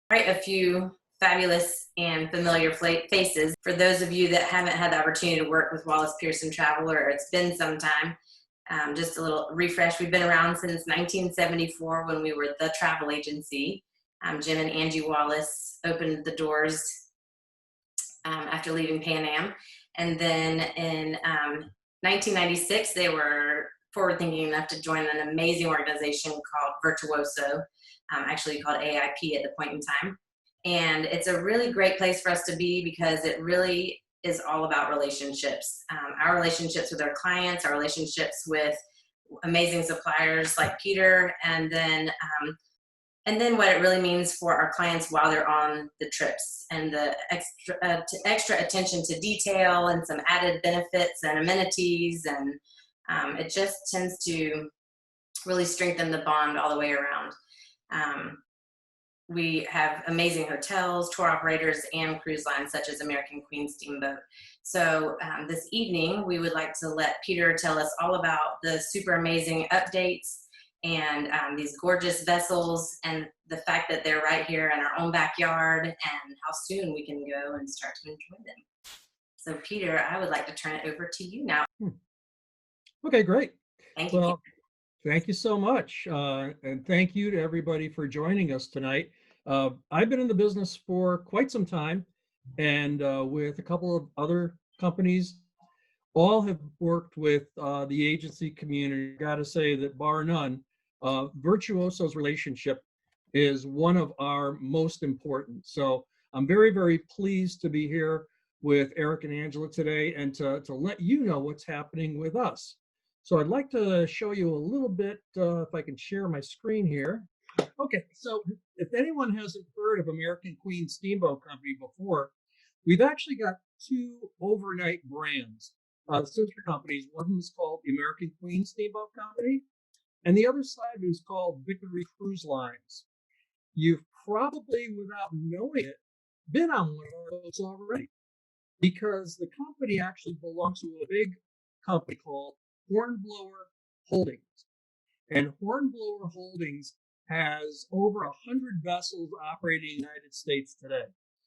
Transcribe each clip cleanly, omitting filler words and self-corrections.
Right, a few fabulous and familiar faces. For those of you that haven't had the opportunity to work with Wallace Pearson Travel, or it's been some time, just a little refresh. We've been around since 1974 when we were the travel agency. Jim and Angie Wallace opened the doors after leaving Pan Am. And then in 1996, they were forward thinking enough to join an amazing organization called Virtuoso, actually called AIP at the point in time. And it's a really great place for us to be because it really is all about relationships. Our relationships with our clients, our relationships with amazing suppliers like Peter, and then what it really means for our clients while they're on the trips, and the extra attention to detail and some added benefits and amenities. And it just tends to really strengthen the bond all the way around. We have amazing hotels, tour operators, and cruise lines such as American Queen Steamboat. So this evening, we would like to let Peter tell us all about the super amazing updates and these gorgeous vessels, and the fact that they're right here in our own backyard, and how soon we can go and start to enjoy them. So Peter, I would like to turn it over to you now. Okay, great. Thank you, Well, thank you so much. And thank you to everybody for joining us tonight. I've been in the business for quite some time, and with a couple of other companies, all have worked with the agency community. Got to say that bar none, Virtuoso's relationship is one of our most important. So I'm very, very pleased to be here with Eric and Angela today, and to let you know what's happening with us. So I'd like to show you a little bit, if I can share my screen here. Okay, so if anyone hasn't heard of American Queen Steamboat Company before, we've actually got two overnight brands, sister companies. One of them is called the American Queen Steamboat Company, and the other side is called Victory Cruise Lines. You've probably, without knowing it, been on one of our boats already, because the company actually belongs to a big company called Hornblower Holdings. And Hornblower Holdings has over 100 vessels operating in the United States today.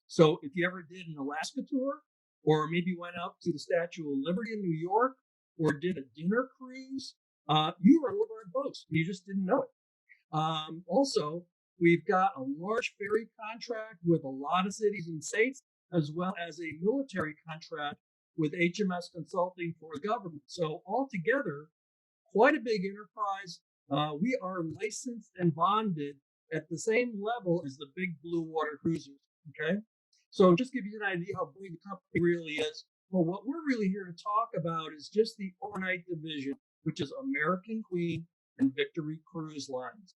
So if you ever did an Alaska tour, or maybe went out to the Statue of Liberty in New York, or did a dinner cruise, you were on one of our boats. You just didn't know it. Also, we've got a large ferry contract with a lot of cities and states, as well as a military contract with HMS Consulting for the government. So altogether, quite a big enterprise. We are licensed and bonded at the same level as the big blue water cruisers. Okay, so just give you an idea how big the company really is. Well, what we're really here to talk about is just the overnight division, which is American Queen and Victory Cruise Lines.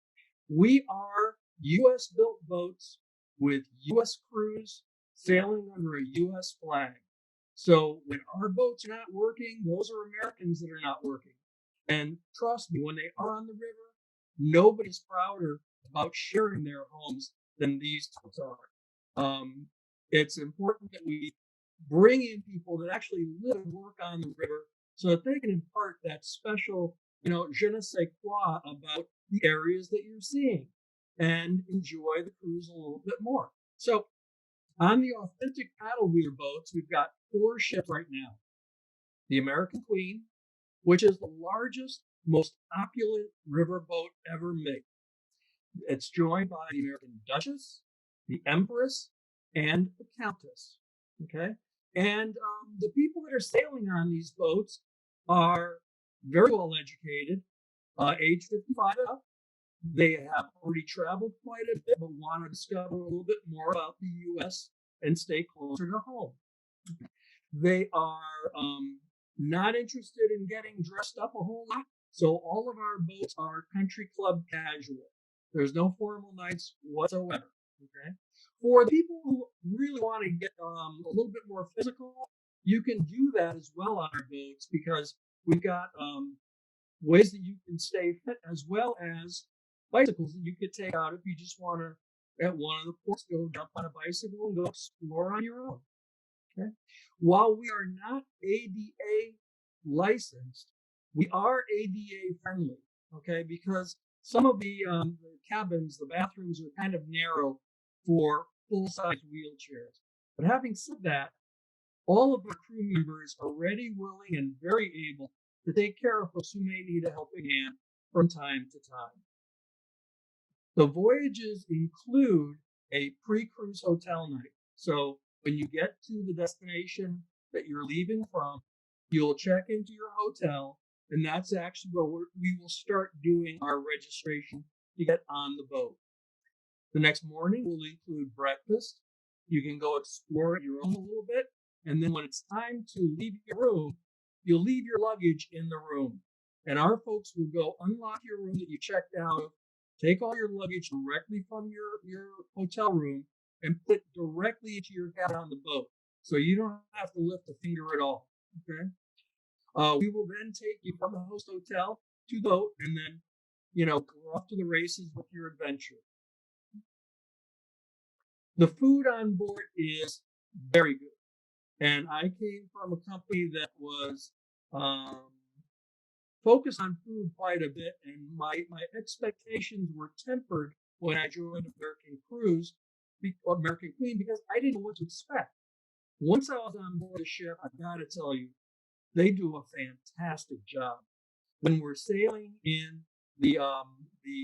We are U.S. built boats with U.S. crews sailing under a U.S. flag. So when our boats are not working, those are Americans that are not working. And trust me, when they are on the river, nobody's prouder about sharing their homes than these folks are. It's important that we bring in people that actually live and work on the river so that they can impart that special, je ne sais quoi about the areas that you're seeing and enjoy the cruise a little bit more. So on the authentic paddle wheeler boats, we've got 4 ships right now. The American Queen, which is the largest, most opulent riverboat ever made. It's joined by the American Duchess, the Empress, and the Countess. Okay, and the people that are sailing on these boats are very well educated, age 55 and up. They have already traveled quite a bit, but want to discover a little bit more about the U.S. and stay closer to home. They are not interested in getting dressed up a whole lot. So all of our boats are country club casual. There's no formal nights whatsoever. Okay. For the people who really want to get a little bit more physical, you can do that as well on our boats, because we've got ways that you can stay fit, as well as bicycles that you could take out if you just want to, at one of the ports, go jump on a bicycle and go explore on your own. Okay. While we are not ADA licensed, we are ADA friendly. Okay, because some of the cabins, the bathrooms are kind of narrow, for full-size wheelchairs. But having said that, all of our crew members are ready, willing, and very able to take care of folks who may need a helping hand from time to time. The voyages include a pre-cruise hotel night. So when you get to the destination that you're leaving from, you'll check into your hotel, and that's actually where we will start doing our registration to get on the boat. The next morning will include breakfast. You can go explore your own a little bit, and then when it's time to leave your room, you'll leave your luggage in the room. And our folks will go unlock your room that you checked out of, take all your luggage directly from your hotel room, and put it directly into your cabin on the boat. So you don't have to lift a finger at all. Okay. We will then take you from the host hotel to the boat, and then, go off to the races with your adventure. The food on board is very good. And I came from a company that was focused on food quite a bit, and my expectations were tempered when I joined American Queen, because I didn't know what to expect. Once I was on board the ship, I got to tell you, they do a fantastic job. When we're sailing in the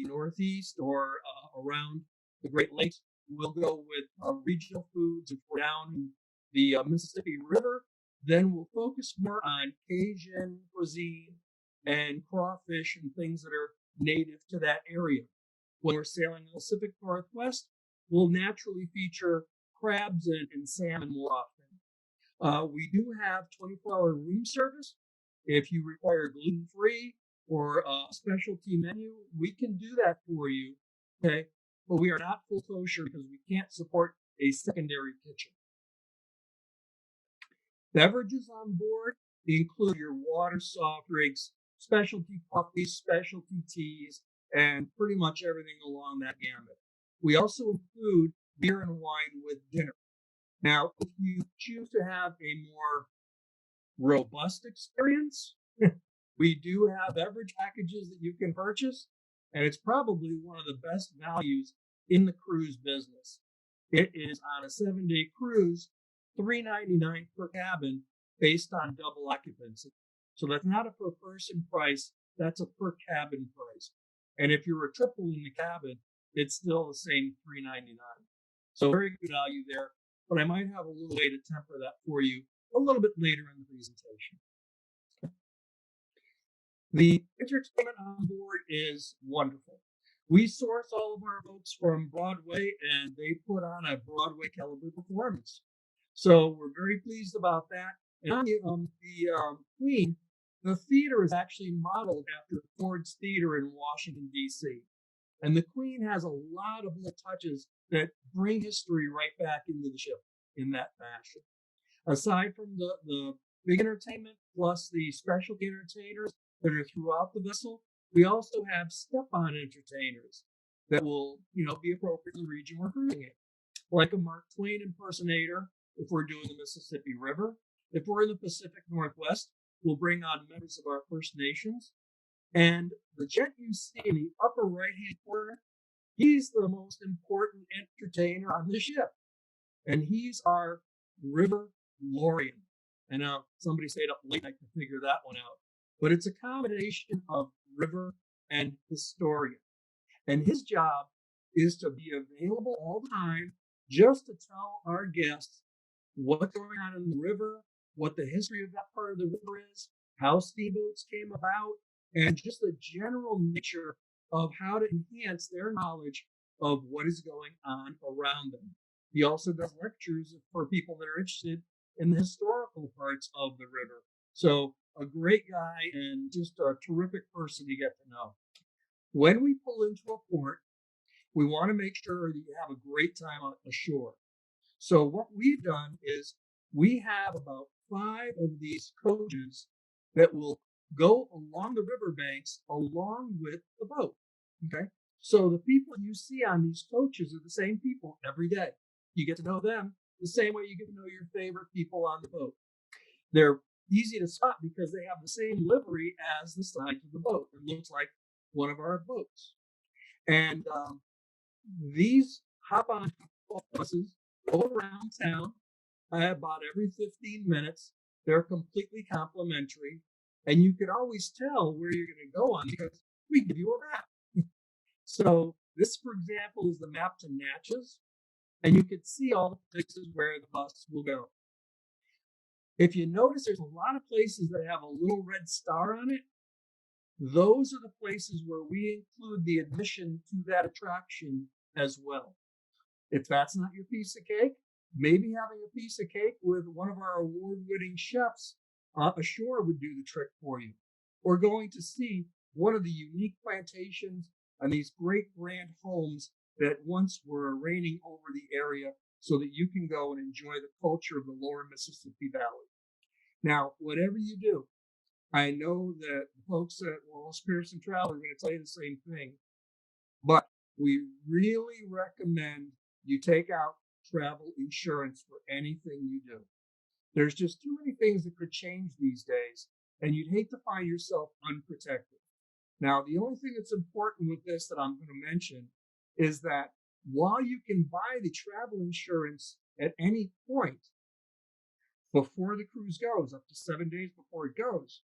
Northeast or around the Great Lakes, we'll go with regional foods. If we're down in the Mississippi River, then we'll focus more on Cajun cuisine and crawfish and things that are native to that area. When we're sailing in the Pacific Northwest, we'll naturally feature crabs and salmon more often. We do have 24-hour room service. If you require gluten-free or a specialty menu, we can do that for you. Okay, but we are not full kosher because we can't support a secondary kitchen. Beverages on board include your water, soft drinks, specialty coffees, specialty teas, and pretty much everything along that gamut. We also include beer and wine with dinner. Now, if you choose to have a more robust experience, we do have beverage packages that you can purchase, and it's probably one of the best values in the cruise business. It is on a 7-day cruise, $3.99 per cabin based on double occupancy. So that's not a per person price, that's a per cabin price. And if you're a triple in the cabin, it's still the same $3.99. So very good value there, but I might have a little way to temper that for you a little bit later in the presentation. The entertainment on board is wonderful. We source all of our boats from Broadway, and they put on a Broadway caliber performance. So we're very pleased about that. And on the Queen, the theater is actually modeled after Ford's Theater in Washington, D.C. And the Queen has a lot of little touches that bring history right back into the ship in that fashion. Aside from the big entertainment plus the specialty entertainers that are throughout the vessel, we also have step-on entertainers that will, be appropriate in the region we're cruising in. Like a Mark Twain impersonator if we're doing the Mississippi River. If we're in the Pacific Northwest, we'll bring on members of our First Nations. And the gent you see in the upper right-hand corner, he's the most important entertainer on the ship. And he's our River Lorian. I know somebody stayed up late night to figure that one out. But it's a combination of river and historian. And his job is to be available all the time just to tell our guests what's going on in the river, what the history of that part of the river is, how steamboats came about, and just the general nature of how to enhance their knowledge of what is going on around them. He also does lectures for people that are interested in the historical parts of the river. So a great guy and just a terrific person to get to know. When we pull into a port, we want to make sure that you have a great time on the shore. So what we've done is we have about 5 of these coaches that will go along the riverbanks along with the boat. Okay. So the people you see on these coaches are the same people every day. You get to know them the same way you get to know your favorite people on the boat. They're easy to spot because they have the same livery as the sides of the boat. It looks like one of our boats. And these hop on buses go around town about every 15 minutes. They're completely complimentary, and you can always tell where you're going to go on because we give you a map. So this, for example, is the map to Natchez, and you can see all the places where the bus will go. If you notice, there's a lot of places that have a little red star on it. Those are the places where we include the admission to that attraction as well. If that's not your piece of cake, maybe having a piece of cake with one of our award-winning chefs ashore would do the trick for you. Or going to see one of the unique plantations and these great grand homes that once were reigning over the area so that you can go and enjoy the culture of the lower Mississippi Valley. Now, whatever you do, I know that the folks at Wallace Pearson Travel are going to tell you the same thing, but we really recommend you take out travel insurance for anything you do. There's just too many things that could change these days, and you'd hate to find yourself unprotected. Now, the only thing that's important with this that I'm going to mention is that while you can buy the travel insurance at any point before the cruise goes, up to 7 days before it goes,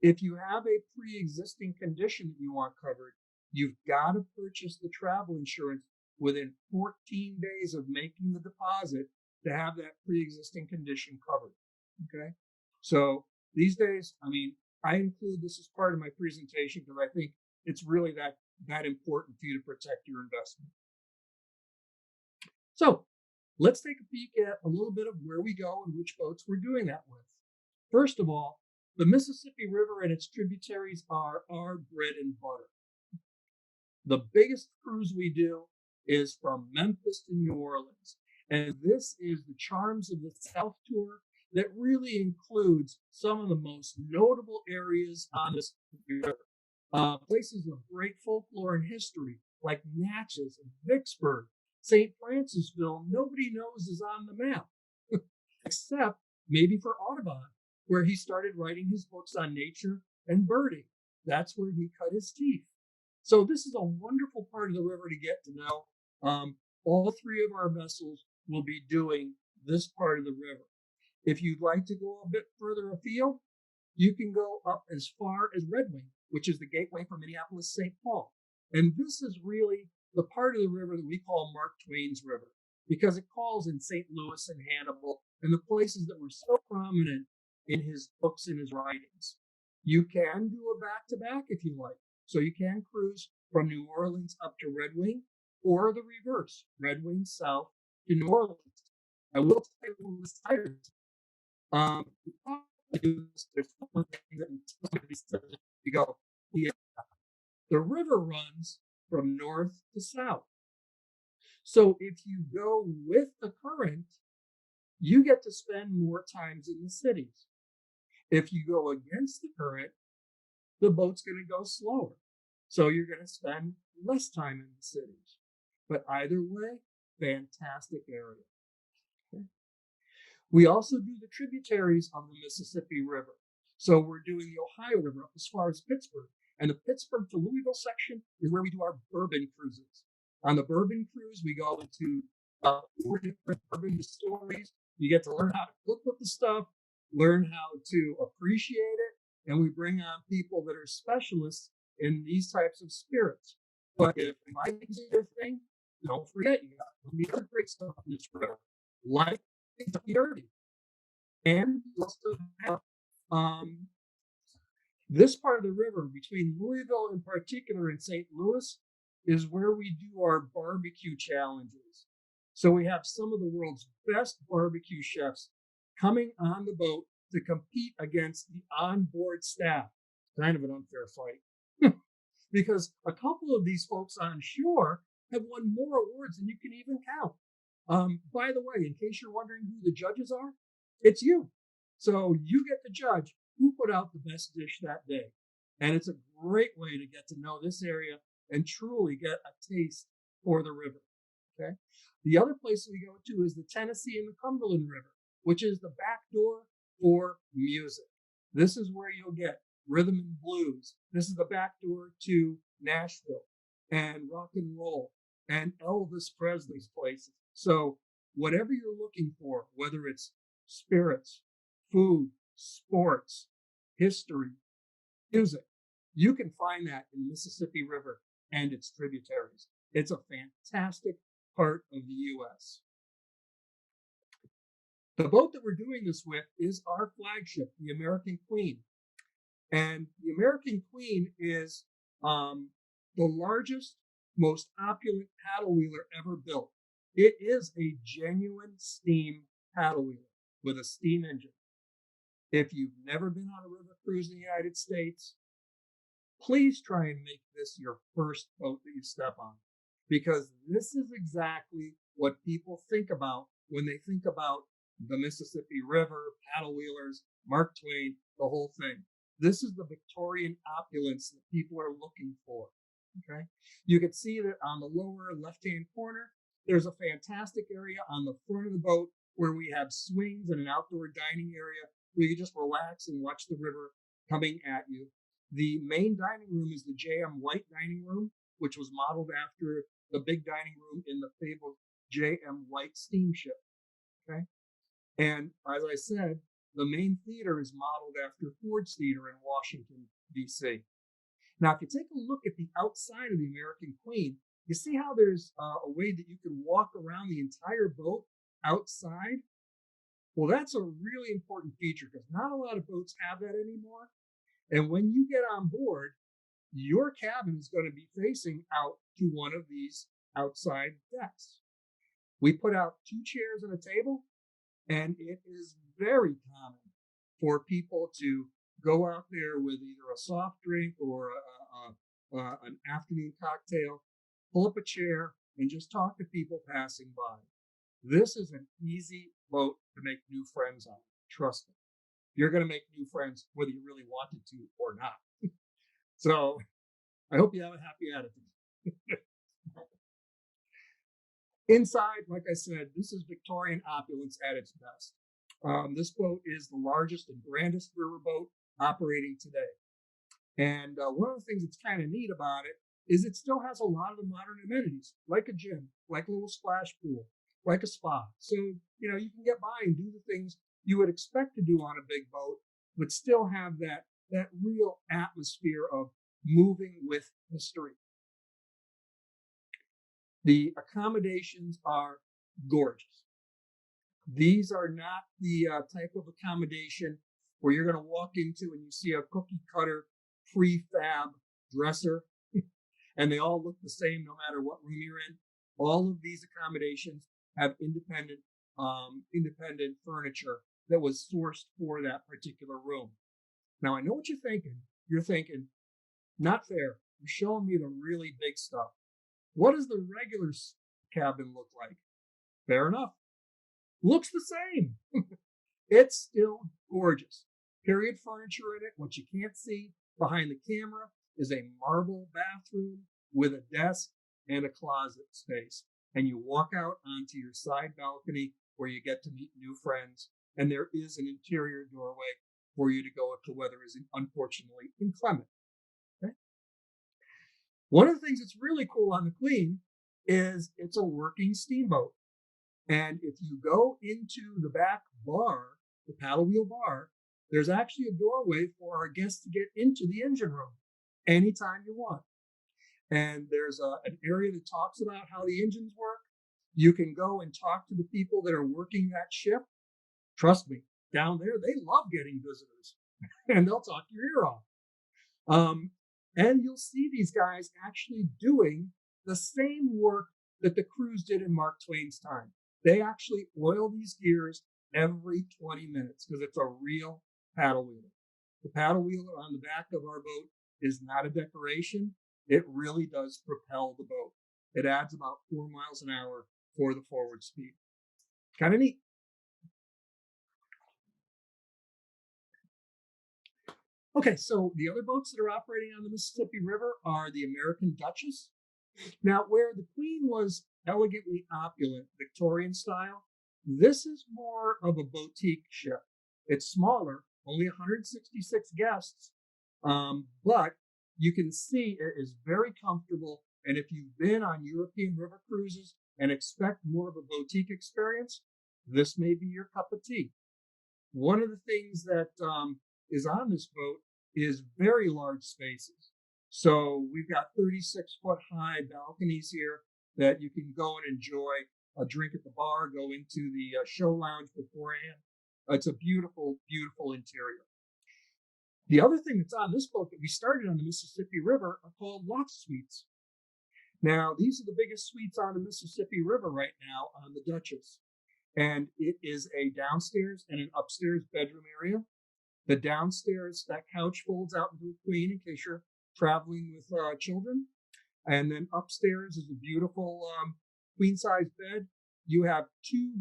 if you have a pre-existing condition that you want covered, you've got to purchase the travel insurance within 14 days of making the deposit to have that pre-existing condition covered. Okay. So these days, I mean, I include this as part of my presentation because I think it's really that important for you to protect your investment. So let's take a peek at a little bit of where we go and which boats we're doing that with. First of all, the Mississippi River and its tributaries are our bread and butter. The biggest cruise we do is from Memphis to New Orleans. And this is the Charms of the South Tour that really includes some of the most notable areas on this river. Places of great folklore and history like Natchez and Vicksburg, St. Francisville, nobody knows is on the map, except maybe for Audubon, where he started writing his books on nature and birding. That's where he cut his teeth. So this is a wonderful part of the river to get to know. All three of our vessels will be doing this part of the river. If you'd like to go a bit further afield, you can go up as far as Red Wing, which is the gateway from Minneapolis-St. Paul. And this is really the part of the river that we call Mark Twain's River, because it calls in St. Louis and Hannibal and the places that were so prominent in his books and his writings. You can do a back-to-back if you like. So you can cruise from New Orleans up to Red Wing, or the reverse, Red Wing south to New Orleans. I will tell you the sires. There's one thing that somebody said you go. The river runs from north to south. So if you go with the current, you get to spend more times in the cities. If you go against the current, the boat's going to go slower. So you're going to spend less time in the cities. But either way, fantastic area. Okay. We also do the tributaries of the Mississippi River. So we're doing the Ohio River up as far as Pittsburgh. And the Pittsburgh to Louisville section is where we do our bourbon cruises. On the bourbon cruise, we go into 4 different bourbon distilleries. You get to learn how to cook with the stuff, learn how to appreciate it, and we bring on people that are specialists in these types of spirits. But if life is your thing, don't forget you got the other great stuff in this river, like the Derby. And you also have this part of the river between Louisville in particular and St. Louis is where we do our barbecue challenges. So we have some of the world's best barbecue chefs coming on the boat to compete against the onboard staff. Kind of an unfair fight. Because a couple of these folks on shore have won more awards than you can even count. By the way, in case you're wondering who the judges are, it's you. So you get to judge who put out the best dish that day. And it's a great way to get to know this area and truly get a taste for the river. Okay. The other place we go to is the Tennessee and the Cumberland River, which is the back door for music. This is where you'll get rhythm and blues. This is the back door to Nashville and rock and roll and Elvis Presley's places. So whatever you're looking for, whether it's spirits, food, sports, history, music, you can find that in the Mississippi River and its tributaries. It's a fantastic part of the U.S. The boat that we're doing this with is our flagship, the American Queen. And the American Queen is the largest, most opulent paddle wheeler ever built. It is a genuine steam paddle wheeler with a steam engine. If you've never been on a river cruise in the United States, please try and make this your first boat that you step on, because this is exactly what people think about when they think about the Mississippi River, paddle wheelers, Mark Twain, the whole thing. This is the Victorian opulence that people are looking for. Okay, you can see that on the lower left-hand corner, there's a fantastic area on the front of the boat where we have swings and an outdoor dining area where you just relax and watch the river coming at you. The main dining room is the J.M. White dining room, which was modeled after the big dining room in the fabled J.M. White steamship. Okay, and as I said, the main theater is modeled after Ford's Theater in Washington, D.C. Now, if you take a look at the outside of the American Queen, you see how there's a way that you can walk around the entire boat outside? Well, that's a really important feature because not a lot of boats have that anymore. And when you get on board, your cabin is going to be facing out to one of these outside decks. We put out 2 chairs and a table, and it is very common for people to go out there with either a soft drink or an afternoon cocktail, pull up a chair, and just talk to people passing by. This is an easy boat to make new friends on. Trust me. You're going to make new friends whether you really wanted to or not. So I hope you have a happy attitude. Inside, like I said, this is Victorian opulence at its best. This boat is the largest and grandest riverboat operating today. And one of the things that's kind of neat about it is it still has a lot of the modern amenities, like a gym, like a little splash pool, like a spa. So, you know, you can get by and do the things you would expect to do on a big boat, but still have that real atmosphere of moving with history. The accommodations are gorgeous. These are not the type of accommodation where you're going to walk into and you see a cookie cutter prefab dresser and they all look the same no matter what room you're in. All of these accommodations have independent furniture that was sourced for that particular room. Now, I know what you're thinking. You're thinking, not fair. You're showing me the really big stuff. What does the regular cabin look like? Fair enough. Looks the same. It's still gorgeous. Period furniture in it. What you can't see behind the camera is a marble bathroom with a desk and a closet space. And you walk out onto your side balcony where you get to meet new friends. And there is an interior doorway for you to go if the weather is unfortunately inclement. Okay? One of the things that's really cool on the Queen is it's a working steamboat. And if you go into the back bar, the paddle wheel bar, there's actually a doorway for our guests to get into the engine room anytime you want. And there's an area that talks about how the engines work. You can go and talk to the people that are working that ship. Trust me, down there, they love getting visitors and they'll talk your ear off. And you'll see these guys actually doing the same work that the crews did in Mark Twain's time. They actually oil these gears every 20 minutes because it's a real paddle wheeler. The paddle wheeler on the back of our boat is not a decoration. It really does propel the boat. It adds about 4 miles an hour for the forward speed. Kind of neat. Okay, so the other boats that are operating on the Mississippi River are the American Duchess. Now, where the Queen was elegantly opulent, Victorian style, this is more of a boutique ship. It's smaller, only 166 guests, but you can see it is very comfortable. And if you've been on European river cruises, and expect more of a boutique experience, this may be your cup of tea. One of the things that is on this boat is very large spaces. So we've got 36-foot high balconies here that you can go and enjoy a drink at the bar, go into the show lounge beforehand. It's a beautiful, beautiful interior. The other thing that's on this boat that we started on the Mississippi River are called loft suites. Now, these are the biggest suites on the Mississippi River right now on the Duchess. And it is a downstairs and an upstairs bedroom area. The downstairs, that couch folds out into a queen in case you're traveling with children. And then upstairs is a beautiful queen-size bed. You have two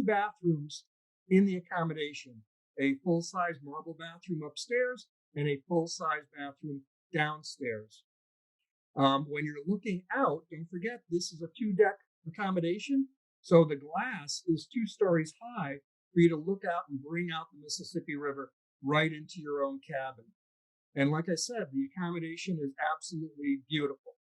bathrooms in the accommodation, a full-size marble bathroom upstairs and a full-size bathroom downstairs. When you're looking out, don't forget this is a 2-deck accommodation. So the glass is 2 stories high for you to look out and bring out the Mississippi River right into your own cabin. And like I said, the accommodation is absolutely beautiful.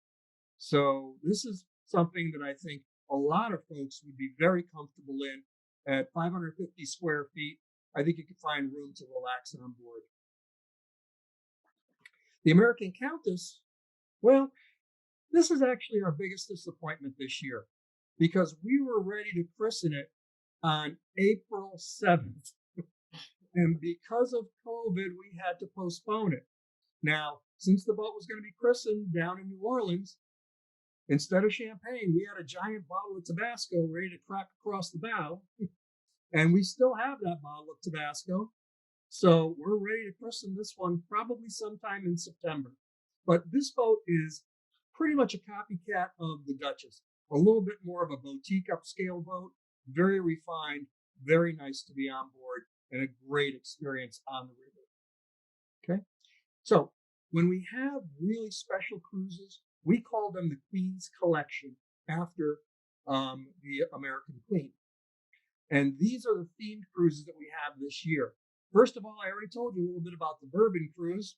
So this is something that I think a lot of folks would be very comfortable in. At 550 square feet, I think you can find room to relax on board. The American Countess, well, this is actually our biggest disappointment this year because we were ready to christen it on April 7th. And because of COVID, we had to postpone it. Now, since the boat was going to be christened down in New Orleans, instead of champagne, we had a giant bottle of Tabasco ready to crack across the bow. And we still have that bottle of Tabasco. So we're ready to christen this one probably sometime in September. But this boat is pretty much a copycat of the Duchess. A little bit more of a boutique upscale boat, very refined, very nice to be on board, and a great experience on the river. Okay? So when we have really special cruises, we call them the Queen's Collection after the American Queen. And these are the themed cruises that we have this year. First of all, I already told you a little bit about the bourbon cruise.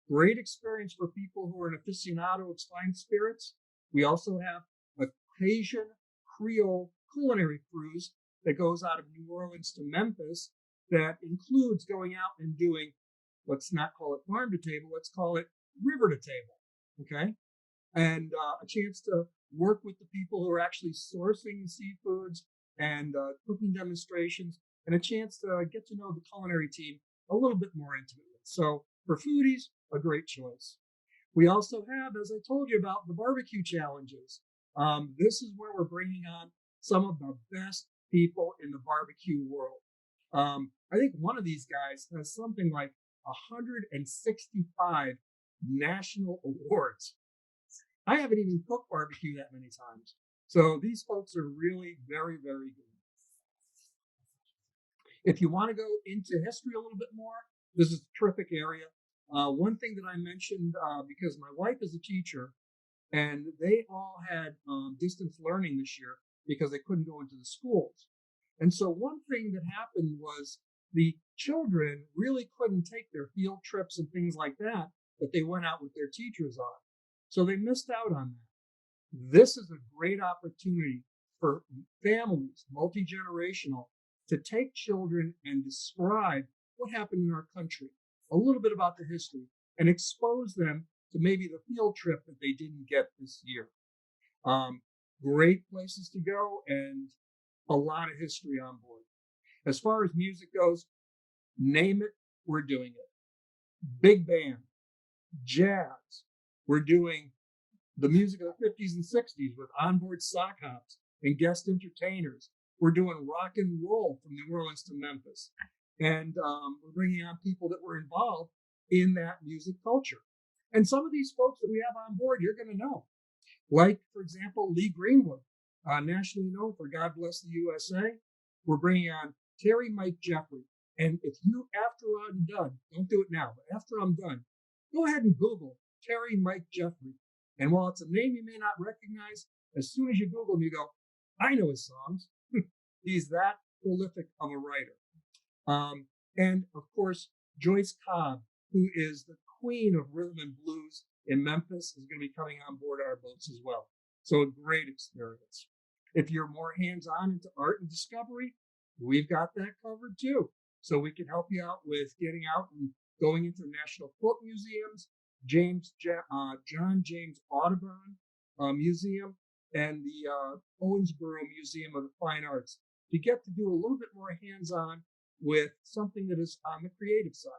Great experience for people who are an aficionado of fine spirits. We also have a Cajun Creole culinary cruise that goes out of New Orleans to Memphis that includes going out and doing, let's not call it farm to table, let's call it river to table, okay? And a chance to work with the people who are actually sourcing the seafoods and cooking demonstrations, and a chance to get to know the culinary team a little bit more intimately. So for foodies, a great choice. We also have, as I told you about, the barbecue challenges. This is where we're bringing on some of the best people in the barbecue world. I think one of these guys has something like 165 national awards. I haven't even cooked barbecue that many times. So these folks are really very, very good. If you want to go into history a little bit more, this is a terrific area. One thing that I mentioned, because my wife is a teacher, and they all had distance learning this year because they couldn't go into the schools. And so one thing that happened was the children really couldn't take their field trips and things like that they went out with their teachers on. So they missed out on that. This is a great opportunity for families, multi-generational, to take children and describe what happened in our country, a little bit about the history, and expose them to maybe the field trip that they didn't get this year. Great places to go and a lot of history on board. As far as music goes, name it, we're doing it. Big band, jazz, we're doing the music of the 50s and 60s with onboard sock hops and guest entertainers. We're doing rock and roll from New Orleans to Memphis. And we're bringing on people that were involved in that music culture. And some of these folks that we have on board, you're going to know. Like, for example, Lee Greenwood, nationally known for God Bless the USA. We're bringing on Terry Mike Jeffrey. And if you, after I'm done, don't do it now, but after I'm done, go ahead and Google Terry Mike Jeffrey. And while it's a name you may not recognize, as soon as you Google him, you go, I know his songs. He's that prolific of a writer. And of course, Joyce Cobb, who is the queen of rhythm and blues in Memphis, is going to be coming on board our boats as well. So a great experience. If you're more hands-on into art and discovery, we've got that covered too. So we can help you out with getting out and going into national quilt museums, John James Audubon Museum, and the Owensboro Museum of the Fine Arts to get to do a little bit more hands-on with something that is on the creative side.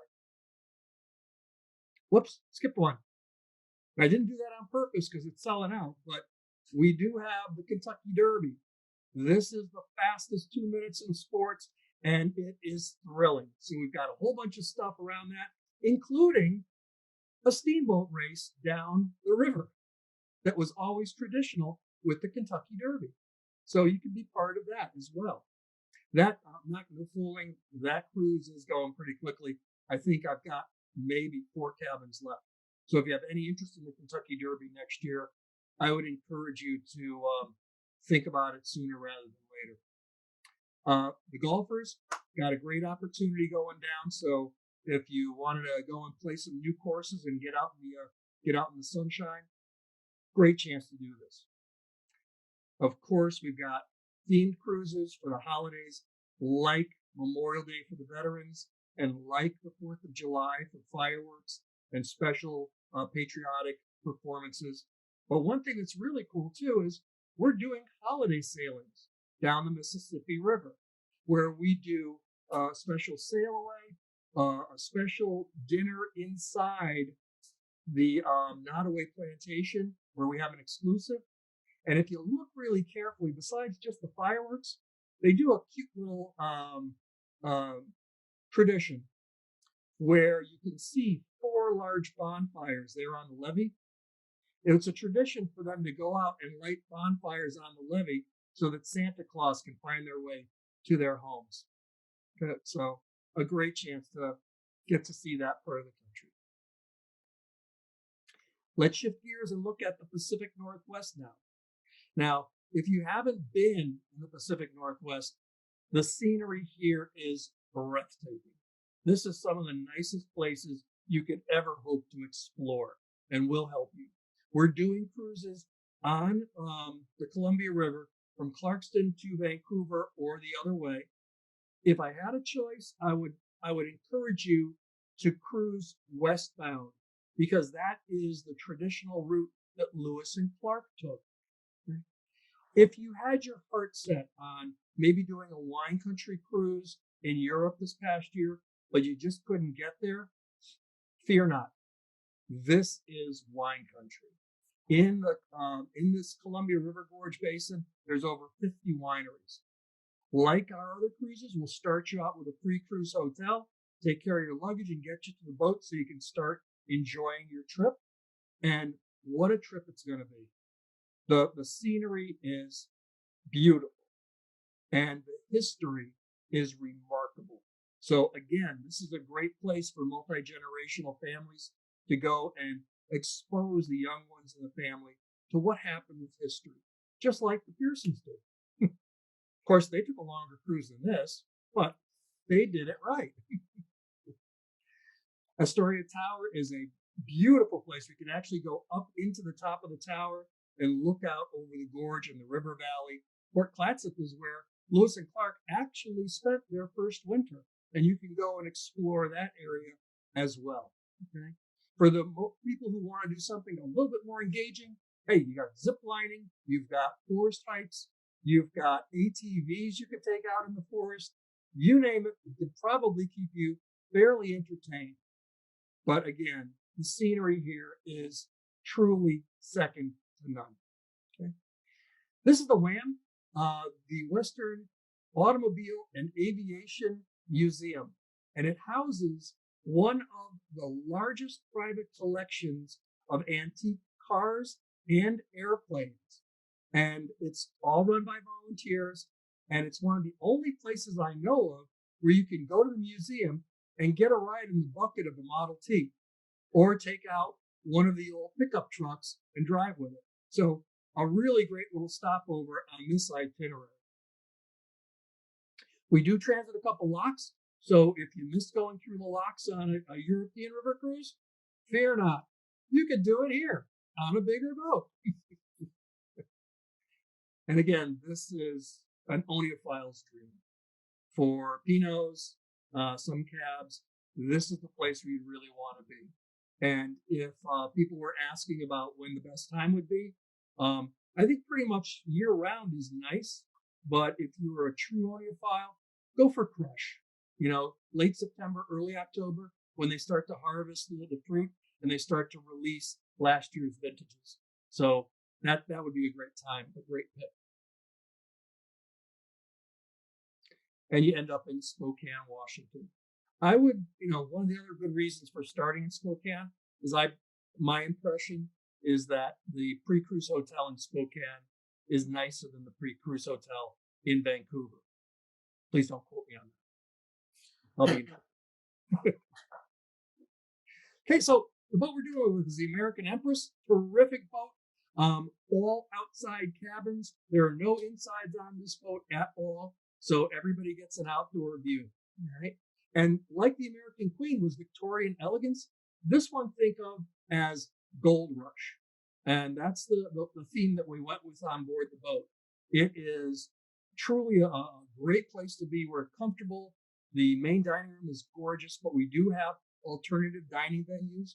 Whoops, skipped one. I didn't do that on purpose because it's selling out, but we do have the Kentucky Derby. This is the fastest 2 minutes in sports, and it is thrilling. So we've got a whole bunch of stuff around that, including a steamboat race down the river that was always traditional with the Kentucky Derby. So you can be part of that as well. That, I'm not no fooling, that cruise is going pretty quickly. I think I've got maybe 4 cabins left. So if you have any interest in the Kentucky Derby next year, I would encourage you to think about it sooner rather than later. The golfers got a great opportunity going down. So if you wanted to go and play some new courses and get out in the sunshine, great chance to do this. Of course, we've got themed cruises for the holidays, like Memorial Day for the veterans, and like the 4th of July for fireworks and special patriotic performances. But one thing that's really cool too is we're doing holiday sailings down the Mississippi River, where we do a special sail away, a special dinner inside the Nottoway Plantation, where we have an exclusive. And if you look really carefully, besides just the fireworks, they do a cute little tradition where you can see 4 large bonfires there on the levee. It's a tradition for them to go out and light bonfires on the levee so that Santa Claus can find their way to their homes. So a great chance to get to see that part of the country. Let's shift gears and look at the Pacific Northwest now. Now, if you haven't been in the Pacific Northwest, the scenery here is breathtaking. This is some of the nicest places you could ever hope to explore, and we'll help you. We're doing cruises on the Columbia River from Clarkston to Vancouver or the other way. If I had a choice, I would encourage you to cruise westbound because that is the traditional route that Lewis and Clark took. If you had your heart set on maybe doing a wine country cruise in Europe this past year, but you just couldn't get there, fear not. This is wine country. In this Columbia River Gorge Basin, there's over 50 wineries. Like our other cruises, we'll start you out with a pre-cruise hotel, take care of your luggage, and get you to the boat so you can start enjoying your trip. And what a trip it's going to be. The scenery is beautiful, and the history is remarkable. So again, this is a great place for multi-generational families to go and expose the young ones in the family to what happened with history, just like the Pearsons did. Of course, they took a longer cruise than this, but they did it right. Astoria Tower is a beautiful place. We can actually go up into the top of the tower and look out over the gorge and the river valley. Port Clatsop is where Lewis and Clark actually spent their first winter, and you can go and explore that area as well. Okay. For the people who want to do something a little bit more engaging, hey, you got zip lining, you've got forest hikes, you've got ATVs you can take out in the forest. You name it, it could probably keep you fairly entertained. But again, the scenery here is truly second to none. Okay. This is the WAM, the Western Automobile and Aviation Museum, and it houses one of the largest private collections of antique cars and airplanes. And it's all run by volunteers, and it's one of the only places I know of where you can go to the museum and get a ride in the bucket of a Model T, or take out one of the old pickup trucks and drive with it. So a really great little stopover on this itinerary. We do transit a couple locks, so if you miss going through the locks on a European river cruise, fear not. You could do it here on a bigger boat. And again, this is an Oniophile's dream. For Pinots, some cabs, this is the place where you'd really want to be. And if people were asking about when the best time would be, I think pretty much year round is nice. But if you were a true Oniophile, go for crush. Late September, early October, when they start to harvest the fruit and they start to release last year's vintages. So that would be a great time, a great pick. And you end up in Spokane, Washington. I would, one of the other good reasons for starting in Spokane is my impression is that the pre-cruise hotel in Spokane is nicer than the pre-cruise hotel in Vancouver. Please don't quote me on that. I'll be. Okay, so the boat we're doing with is the American Empress. Terrific boat. All outside cabins. There are no insides on this boat at all. So everybody gets an outdoor view. All right. And like the American Queen was Victorian elegance, this one think of as gold rush. And that's the theme that we went with on board the boat. It is truly a great place to be. We're comfortable. The main dining room is gorgeous, but we do have alternative dining venues.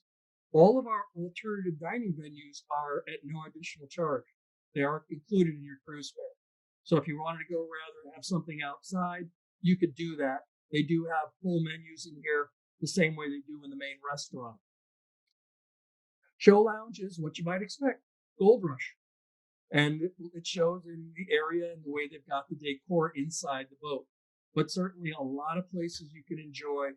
All of our alternative dining venues are at no additional charge. They are included in your cruise fare. So if you wanted to go rather have something outside, you could do that. They do have full menus in here the same way they do in the main restaurant. Show lounge is what you might expect, gold rush. And it shows in the area and the way they've got the decor inside the boat. But certainly a lot of places you can enjoy.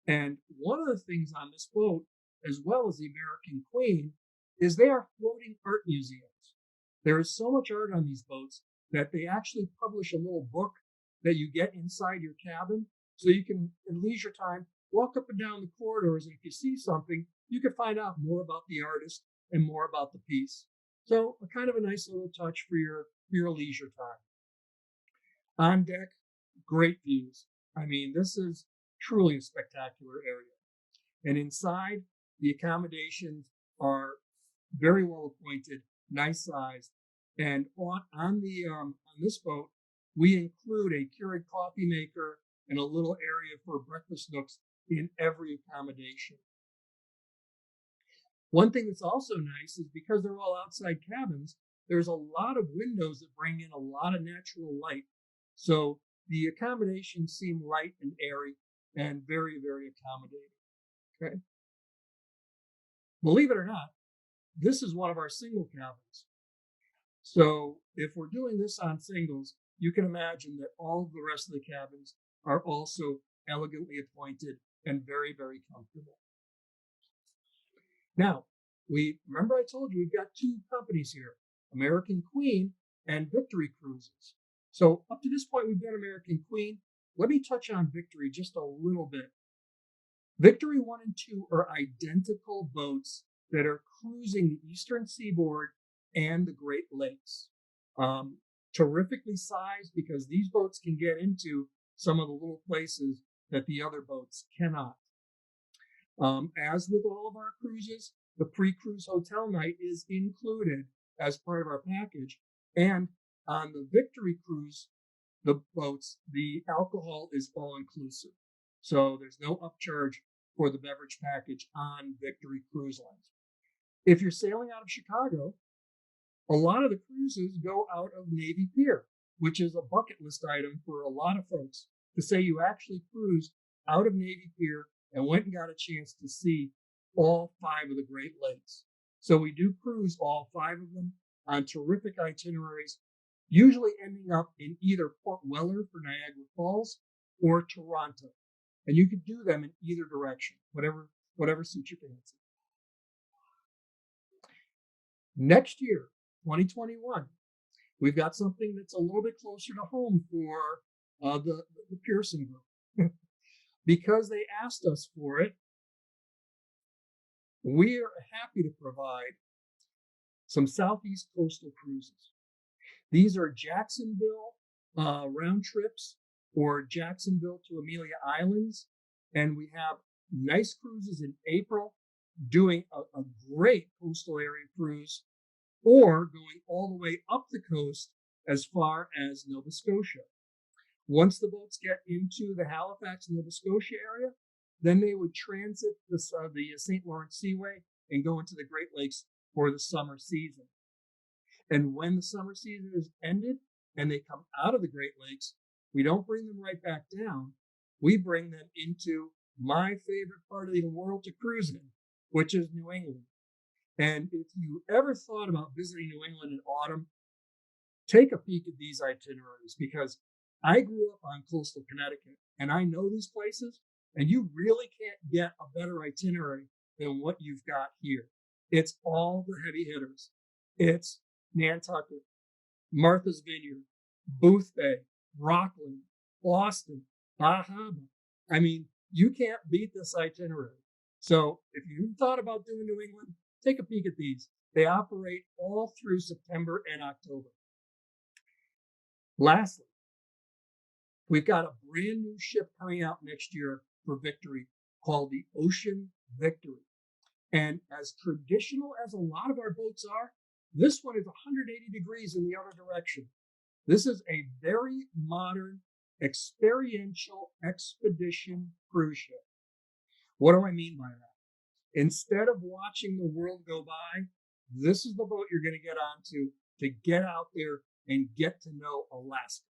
And one of the things on this boat, as well as the American Queen, is they are floating art museums. There is so much art on these boats that they actually publish a little book that you get inside your cabin. So you can, in leisure time, walk up and down the corridors. And if you see something, you can find out more about the artist and more about the piece. So a kind of a nice little touch for your leisure time. On deck, great views. I mean, this is truly a spectacular area. And inside, the accommodations are very well appointed, nice size. And on this boat, we include a Keurig coffee maker and a little area for breakfast nooks in every accommodation. One thing that's also nice is because they're all outside cabins, there's a lot of windows that bring in a lot of natural light. So the accommodations seem light and airy and very, very accommodating. Okay. Believe it or not, this is one of our single cabins. So if we're doing this on singles, you can imagine that all of the rest of the cabins are also elegantly appointed and very, very comfortable. Now, remember I told you we've got two companies here, American Queen and Victory Cruises. So up to this point, we've done American Queen. Let me touch on Victory just a little bit. Victory 1 and 2 are identical boats that are cruising the eastern seaboard and the Great Lakes. Terrifically sized because these boats can get into some of the little places that the other boats cannot. As with all of our cruises, the pre-cruise hotel night is included as part of our package. And on the Victory cruise, the boats, the alcohol is all inclusive. So there's no upcharge for the beverage package on Victory Cruise Lines. If you're sailing out of Chicago, a lot of the cruises go out of Navy Pier, which is a bucket list item for a lot of folks to say you actually cruised out of Navy Pier and went and got a chance to see all 5 of the Great Lakes. So we do cruise all 5 of them on terrific itineraries, usually ending up in either Port Weller for Niagara Falls or Toronto. And you can do them in either direction, whatever suits your fancy. Next year, 2021, we've got something that's a little bit closer to home for the Pearson Group. Because they asked us for it, we are happy to provide some Southeast coastal cruises. These are Jacksonville round trips or Jacksonville to Amelia Islands. And we have nice cruises in April, doing a great coastal area cruise, or going all the way up the coast as far as Nova Scotia. Once the boats get into the Halifax, Nova Scotia area, then they would transit the St. Lawrence Seaway and go into the Great Lakes for the summer season. And when the summer season is ended and they come out of the Great Lakes, we don't bring them right back down. We bring them into my favorite part of the world to cruise in, which is New England. And if you ever thought about visiting New England in autumn, take a peek at these itineraries, because I grew up on coastal Connecticut and I know these places, and you really can't get a better itinerary than what you've got here. It's all the heavy hitters. It's Nantucket, Martha's Vineyard, Boothbay, Rockland, Boston, Bahama. I mean, you can't beat this itinerary. So if you thought about doing New England, take a peek at these. They operate all through September and October. Lastly, we've got a brand new ship coming out next year for Victory called the Ocean Victory. And as traditional as a lot of our boats are, this one is 180 degrees in the other direction. This is a very modern, experiential expedition cruise ship. What do I mean by that? Instead of watching the world go by, this is the boat you're going to get onto to get out there and get to know Alaska.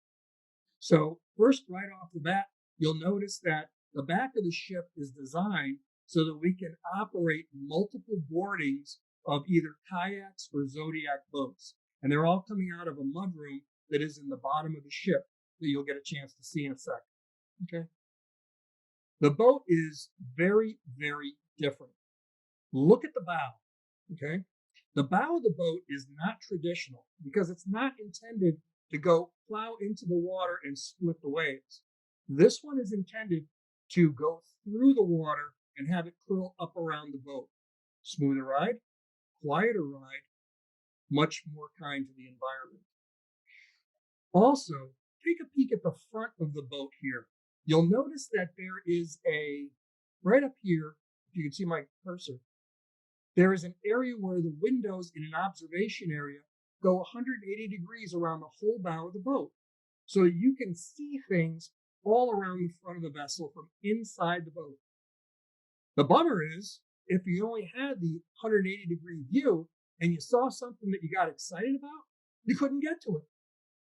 So first, right off the bat, you'll notice that the back of the ship is designed so that we can operate multiple boardings of either kayaks or Zodiac boats. And they're all coming out of a mudroom that is in the bottom of the ship that you'll get a chance to see in a second. Okay. The boat is very, very different. Look at the bow. Okay. The bow of the boat is not traditional because it's not intended to go plow into the water and split the waves. This one is intended to go through the water and have it curl up around the boat. Smoother ride, quieter ride, much more kind to the environment. Also, take a peek at the front of the boat here. You'll notice that there is right up here, if you can see my cursor, there is an area where the windows in an observation area go 180 degrees around the whole bow of the boat. So you can see things all around the front of the vessel from inside the boat. The bummer is, if you only had the 180 degree view and you saw something that you got excited about, you couldn't get to it.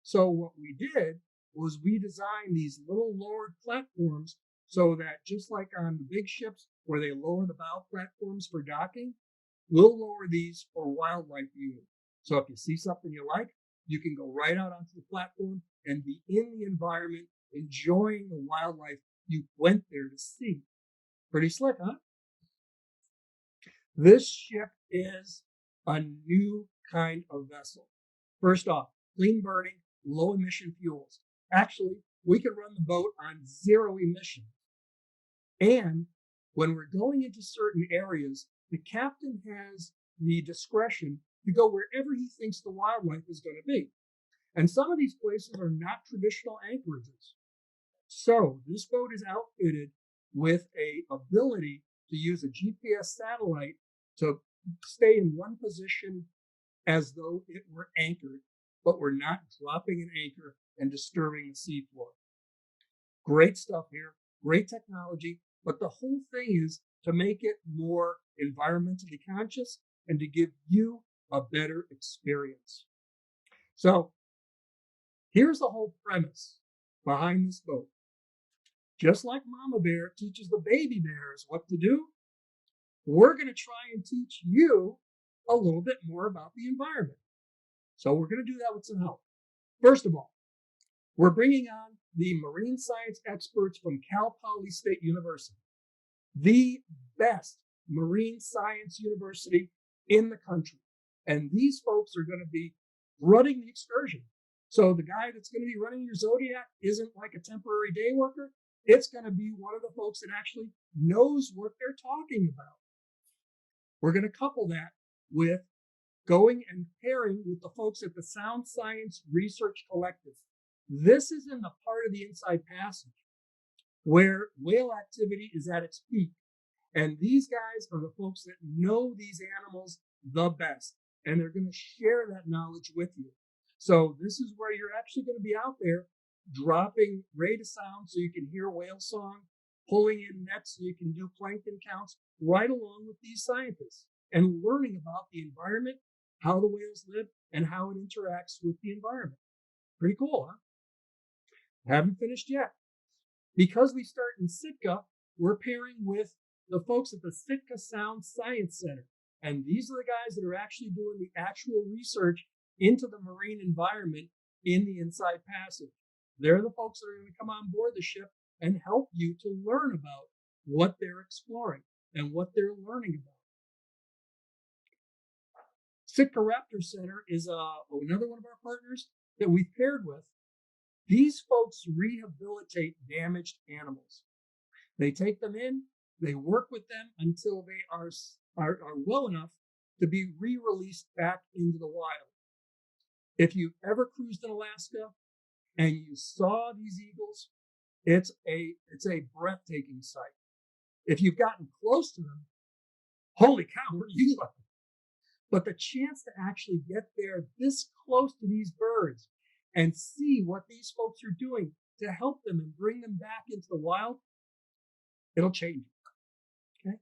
So what we did was we designed these little lowered platforms so that just like on the big ships where they lower the bow platforms for docking, we'll lower these for wildlife viewing. So if you see something you like, you can go right out onto the platform and be in the environment, enjoying the wildlife you went there to see. Pretty slick, huh? This ship is a new kind of vessel. First off, clean burning, low emission fuels. Actually, we can run the boat on zero emission. And when we're going into certain areas, the captain has the discretion to go wherever he thinks the wildlife is going to be. And some of these places are not traditional anchorages. So this boat is outfitted with a ability to use a GPS satellite to stay in one position as though it were anchored, but we're not dropping an anchor and disturbing the seafloor. Great stuff here, great technology, but the whole thing is to make it more environmentally conscious and to give you a better experience. So here's the whole premise behind this boat. Just like Mama Bear teaches the baby bears what to do, we're going to try and teach you a little bit more about the environment. So we're going to do that with some help. First of all, we're bringing on the marine science experts from Cal Poly State University, the best marine science university in the country. And these folks are going to be running the excursion. So the guy that's going to be running your Zodiac isn't like a temporary day worker. It's going to be one of the folks that actually knows what they're talking about. We're going to couple that with going and pairing with the folks at the Sound Science Research Collective. This is in the part of the Inside Passage where whale activity is at its peak. And these guys are the folks that know these animals the best. And they're going to share that knowledge with you. So this is where you're actually going to be out there dropping rate of sound so you can hear whale song, pulling in nets so you can do plankton counts right along with these scientists and learning about the environment, how the whales live, and how it interacts with the environment. Pretty cool, huh? Haven't finished yet. Because we start in Sitka, we're pairing with the folks at the Sitka Sound Science Center. And these are the guys that are actually doing the actual research into the marine environment in the Inside Passage. They're the folks that are going to come on board the ship and help you to learn about what they're exploring and what they're learning about. Sitka Raptor Center is another one of our partners that we've paired with. These folks rehabilitate damaged animals. They take them in, they work with them until they are well enough to be re-released back into the wild. If you've ever cruised in Alaska and you saw these eagles, it's a breathtaking sight. If you've gotten close to them, holy cow, where you love them. But the chance to actually get there this close to these birds and see what these folks are doing to help them and bring them back into the wild, it'll change you. Okay.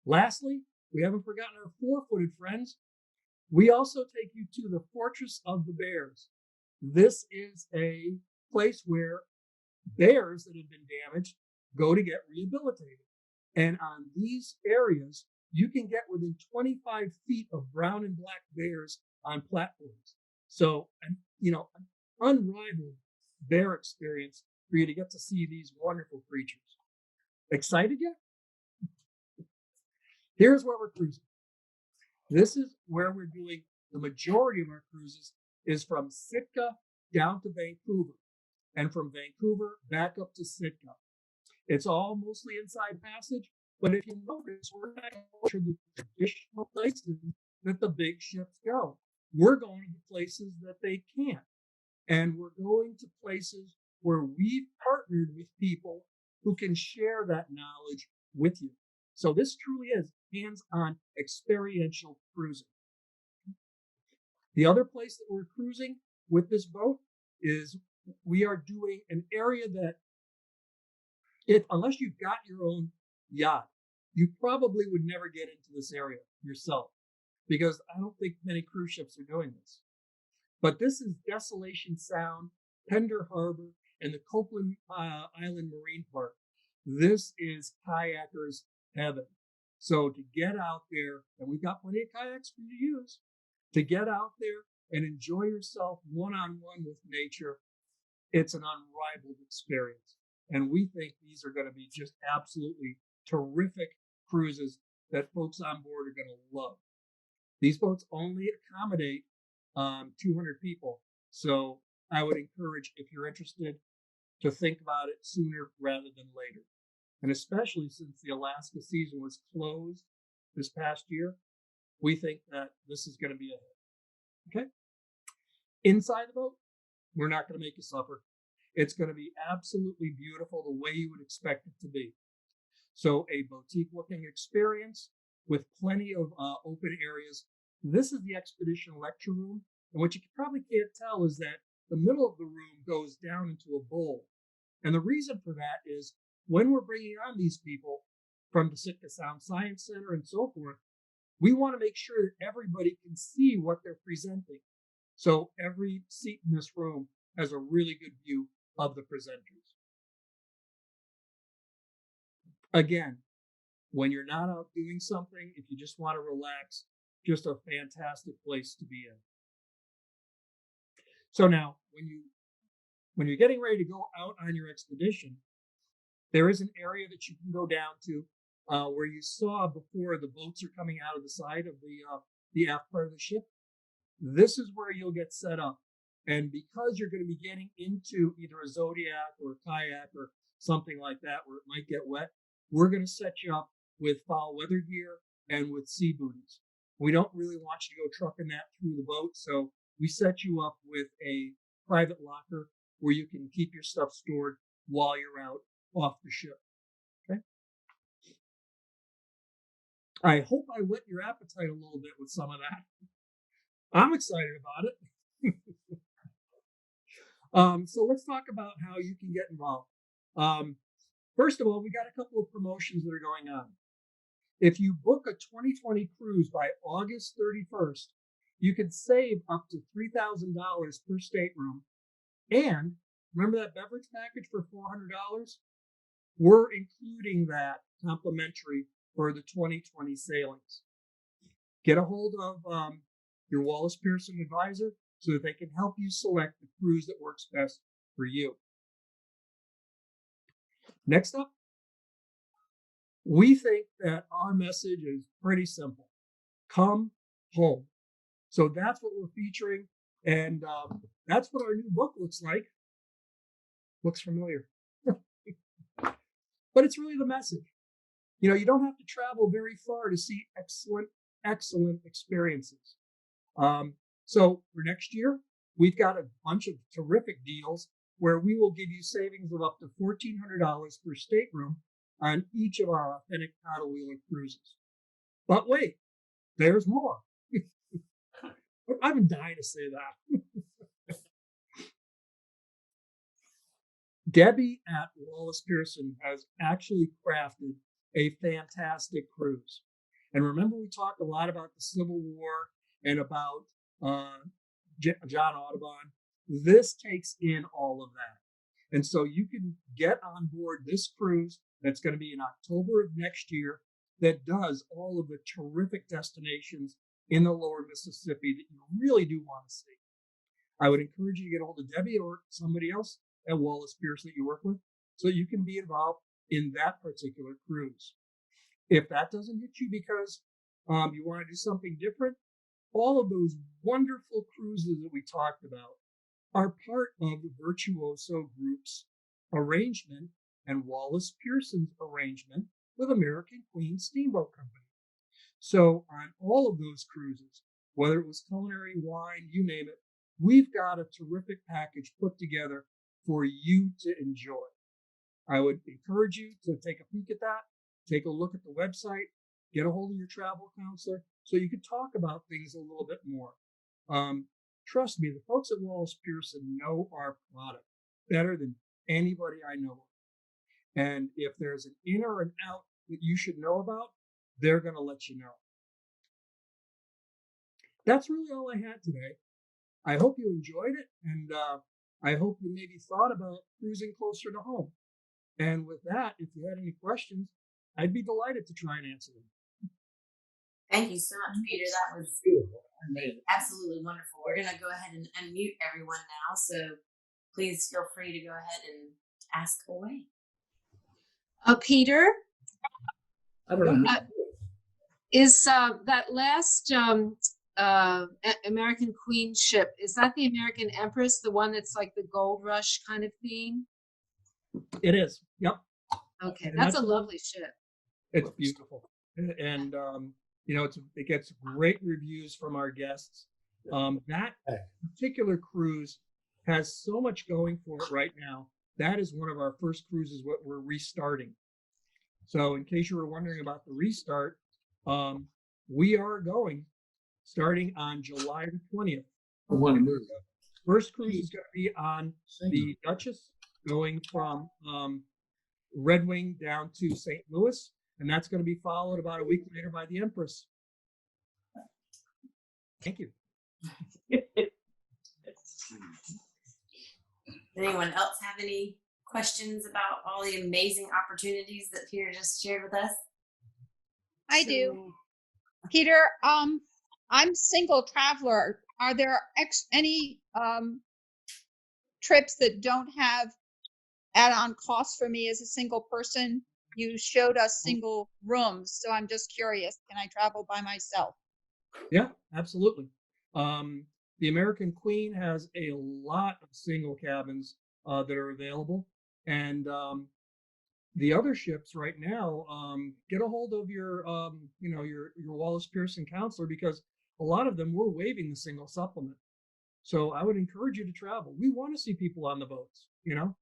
Lastly, we haven't forgotten our four-footed friends. We also take you to the Fortress of the Bears. This is a place where bears that have been damaged go to get rehabilitated. And on these areas, you can get within 25 feet of brown and black bears on platforms. So, an unrivaled bear experience for you to get to see these wonderful creatures. Excited yet? Here's where we're cruising. This is where we're doing the majority of our cruises is from Sitka down to Vancouver and from Vancouver back up to Sitka. It's all mostly Inside Passage, but if you notice, we're not going to the traditional places that the big ships go. We're going to the places that they can't. And we're going to places where we've partnered with people who can share that knowledge with you. So this truly is hands-on experiential cruising. The other place that we're cruising with this boat is we are doing an area that unless you've got your own yacht, you probably would never get into this area yourself because I don't think many cruise ships are doing this. But this is Desolation Sound, Pender Harbor, and the Copeland Island Marine Park. This is kayakers' heaven. So to get out there, and we've got plenty of kayaks for you to use, to get out there and enjoy yourself one-on-one with nature, it's an unrivaled experience. And we think these are going to be just absolutely terrific cruises that folks on board are going to love. These boats only accommodate 200 people. So I would encourage, if you're interested, to think about it sooner rather than later. And especially since the Alaska season was closed this past year, we think that this is going to be a hit. Okay? Inside the boat, we're not going to make you suffer. It's going to be absolutely beautiful the way you would expect it to be. So a boutique-looking experience with plenty of open areas. This is the expedition lecture room. And what you probably can't tell is that the middle of the room goes down into a bowl. And the reason for that is when we're bringing on these people from the Sitka Sound Science Center and so forth, we want to make sure that everybody can see what they're presenting. So every seat in this room has a really good view of the presenters. Again, when you're not out doing something, if you just want to relax, just a fantastic place to be in. So now, when you're getting ready to go out on your expedition, there is an area that you can go down to where you saw before the boats are coming out of the side of the aft part of the ship. This is where you'll get set up. And because you're going to be getting into either a Zodiac or a kayak or something like that where it might get wet, we're going to set you up with foul weather gear and with sea booties. We don't really want you to go trucking that through the boat, so we set you up with a private locker where you can keep your stuff stored while you're out off the ship. Okay? I hope I whet your appetite a little bit with some of that. I'm excited about it. So let's talk about how you can get involved. First of all, we got a couple of promotions that are going on. If you book a 2020 cruise by August 31st, you can save up to $3,000 per stateroom. And remember that beverage package for $400? We're including that complimentary for the 2020 sailings. Get a hold of your Wallace Pearson advisor so that they can help you select the cruise that works best for you. Next up, we think that our message is pretty simple. Come home. So that's what we're featuring, and that's what our new book looks like. Looks familiar. But it's really the message. You know, you don't have to travel very far to see excellent experiences. So for next year, we've got a bunch of terrific deals where we will give you savings of up to $1,400 per stateroom on each of our authentic paddle wheeler cruises. But wait, there's more. I've been dying to say that. Debbie at Wallace Pearson has actually crafted a fantastic cruise. And remember, we talked a lot about the Civil War and about John Audubon. This takes in all of that. And so you can get on board this cruise that's going to be in October of next year that does all of the terrific destinations in the lower Mississippi that you really do want to see. I would encourage you to get a hold of Debbie or somebody else at Wallace Pearson that you work with so you can be involved in that particular cruise. If that doesn't hit you because you want to do something different, all of those wonderful cruises that we talked about are part of the Virtuoso Group's arrangement and Wallace Pearson's arrangement with American Queen Steamboat Company. So on all of those cruises, whether it was culinary, wine, you name it, we've got a terrific package put together for you to enjoy. I would encourage you to take a peek at that, take a look at the website, get a hold of your travel counselor so you can talk about things a little bit more. Trust me, the folks at Wallace Pearson know our product better than anybody I know of. And if there's an in or an out that you should know about, they're going to let you know. That's really all I had today. I hope you enjoyed it, and I hope you maybe thought about cruising closer to home. And with that, if you had any questions, I'd be delighted to try and answer them. Thank you so much, Peter. That was absolutely wonderful. We're going to go ahead and unmute everyone now, so please feel free to go ahead and ask away. Peter, I don't know. is that last American Queen ship, is that the American Empress, the one that's like the gold rush kind of theme? It is. Yep. Okay, And that's a lovely ship. It's beautiful. And, you know, it gets great reviews from our guests. That particular cruise has so much going for it right now. That is one of our first cruises what we're restarting. So in case you were wondering about the restart, we are going starting on July the 20th. First cruise is going to be on the Duchess, going from Red Wing down to St. Louis, and that's going to be followed about a week later by the Empress. Thank you. Does anyone else have any questions about all the amazing opportunities that Peter just shared with us? I do. Peter, I'm single traveler. Are there any trips that don't have add-on costs for me as a single person? You showed us single rooms, so I'm just curious, can I travel by myself? Yeah, absolutely. The American Queen has a lot of single cabins that are available, and the other ships right now, get a hold of your, you know, your Wallace Pearson counselor, because a lot of them were waiving the single supplement. So I would encourage you to travel. We want to see people on the boats. You know,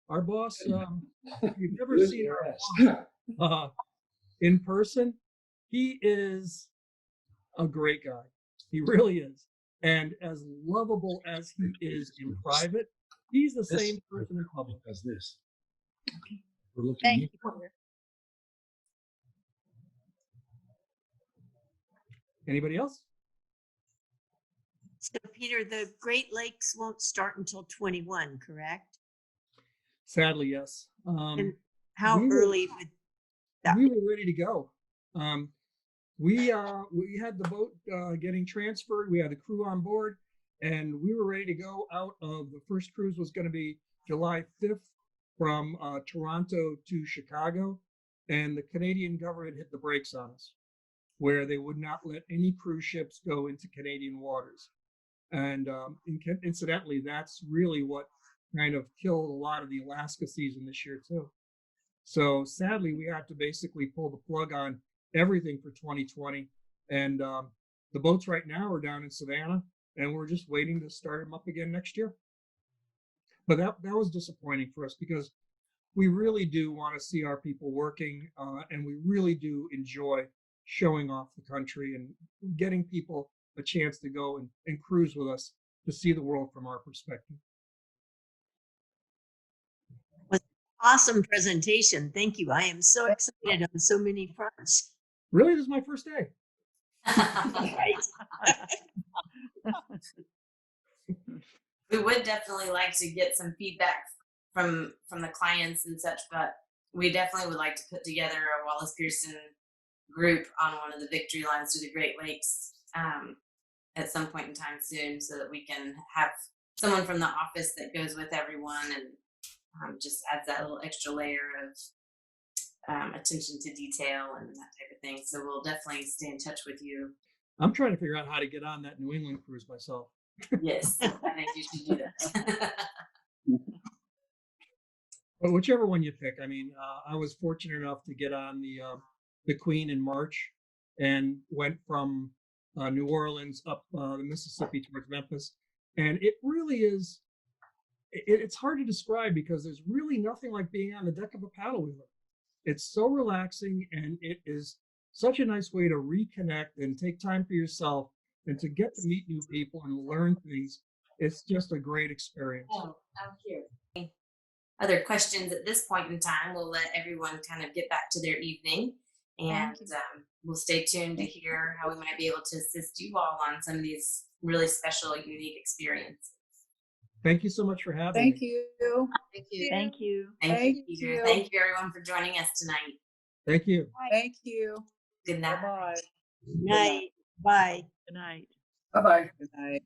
our boss. If you've never seen our boss in person, he is a great guy. He really is. And as lovable as he is in private, He's the This same person in public. does this. We're looking Thank here. you, Peter. Anybody else? So Peter, the Great Lakes won't start until 21, correct? Sadly, yes. And how we were- early would that We be? were ready to go. We had the boat getting transferred. We had the crew on board, and we were ready to go out of the first cruise was going to be July 5th from Toronto to Chicago, and the Canadian government hit the brakes on us, where they would not let any cruise ships go into Canadian waters. And incidentally, that's really what kind of killed a lot of the Alaska season this year too. So sadly, we had to basically pull the plug on everything for 2020. And the boats right now are down in Savannah, and we're just waiting to start them up again next year. But that was disappointing for us because we really do want to see our people working, and we really do enjoy showing off the country and getting people a chance to go and cruise with us to see the world from our perspective. Awesome presentation. Thank you. I am so excited on so many fronts. Really, this is my first day. Right. We would definitely like to get some feedback from the clients and such, but we definitely would like to put together a Wallace Pearson group on one of the victory lines through the Great Lakes at some point in time soon, so that we can have someone from the office that goes with everyone and just adds that little extra layer of attention to detail and that type of thing. So we'll definitely stay in touch with you. I'm trying to figure out how to get on that New England cruise myself. Yes, I think you should do that. But whichever one you pick, I mean, I was fortunate enough to get on the Queen in March and went from New Orleans up the Mississippi towards Memphis, and it really is. It's hard to describe because there's really nothing like being on the deck of a paddle wheeler. It's so relaxing, and it is such a nice way to reconnect and take time for yourself and to get to meet new people and learn things. It's just a great experience. Oh, I'm here. Other questions at this point in time, we'll let everyone kind of get back to their evening, and we'll stay tuned to hear how we might be able to assist you all on some of these really special, unique experiences. Thank you so much for having Thank me. you. Thank you. Thank you. Thank you, Peter. Thank you, everyone, for joining us tonight. Thank you. Thank you. Good night. Bye-bye. Night. Bye. Good night. Bye-bye. Good night.